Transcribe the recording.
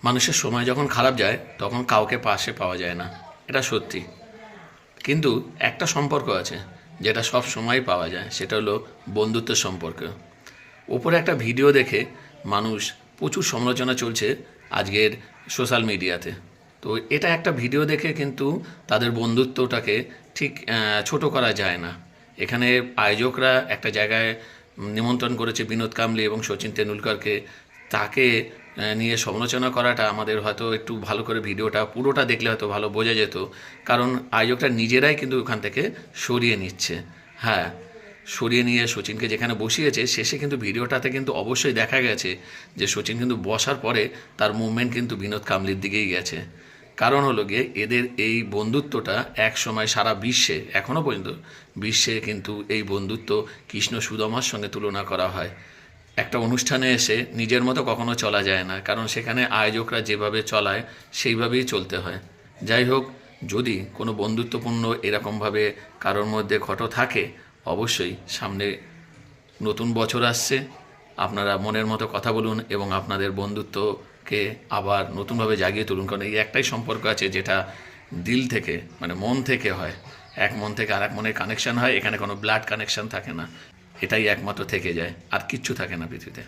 মানুষের সময় যখন খারাপ যায় তখন কাউকে পাশে পাওয়া যায় না, এটা সত্যি। কিন্তু একটা সম্পর্ক আছে যেটা সব সময় পাওয়া যায়, সেটা হলো বন্ধুত্বের সম্পর্ক। ওপরে একটা ভিডিও দেখে মানুষ প্রচুর সমালোচনা চলছে আজকের সোশ্যাল মিডিয়াতে। তো এটা একটা ভিডিও দেখে কিন্তু তাদের বন্ধুত্বটাকে ঠিক ছোট করা যায় না। এখানে আয়োজকরা একটা জায়গায় নিমন্ত্রণ করেছে বিনোদ কাম্বলি এবং সচিন তেন্ডুলকরকে। তাকে নিয়ে সমালোচনা করাটা আমাদের হয়তো একটু ভালো করে ভিডিওটা পুরোটা দেখলে হয়তো ভালো বোঝা যেত, কারণ আয়োজকরা নিজেরাই কিন্তু ওখান থেকে সরিয়ে নিচ্ছে। হ্যাঁ, সরিয়ে নিয়ে সচিনকে যেখানে বসিয়েছে, শেষে কিন্তু ভিডিওটাতে কিন্তু অবশ্যই দেখা গেছে যে সচিন কিন্তু বসার পরে তার মুভমেন্ট কিন্তু বিনোদ কাম্বলির দিকেই গেছে। কারণ হলো গিয়ে এদের এই বন্ধুত্বটা এক সময় সারা বিশ্বে, এখনও পর্যন্ত বিশ্বে কিন্তু এই বন্ধুত্ব কৃষ্ণ সুদামার সঙ্গে তুলনা করা হয়। একটা অনুষ্ঠানে এসে নিজের মতো কখনো চলা যায় না, কারণ সেখানে আয়োজকরা যেভাবে চলায় সেইভাবেই চলতে হয়। যাই হোক, যদি কোনো বন্ধুত্বপূর্ণ এরকমভাবে কারোর মধ্যে ঘটনা থাকে, অবশ্যই সামনে নতুন বছর আসছে, আপনারা মনের মতো কথা বলুন এবং আপনাদের বন্ধুত্বকে আবার নতুনভাবে জাগিয়ে তুলুন। কারণ এই একটাই সম্পর্ক আছে যেটা দিল থেকে, মানে মন থেকে হয়। এক মন থেকে আর এক মনের কানেকশান হয়, এখানে কোনো ব্লাড কানেকশান থাকে না। এটাই একমাত্র থেকে যায়, আর কিচ্ছু থাকে না পৃথিবীতে।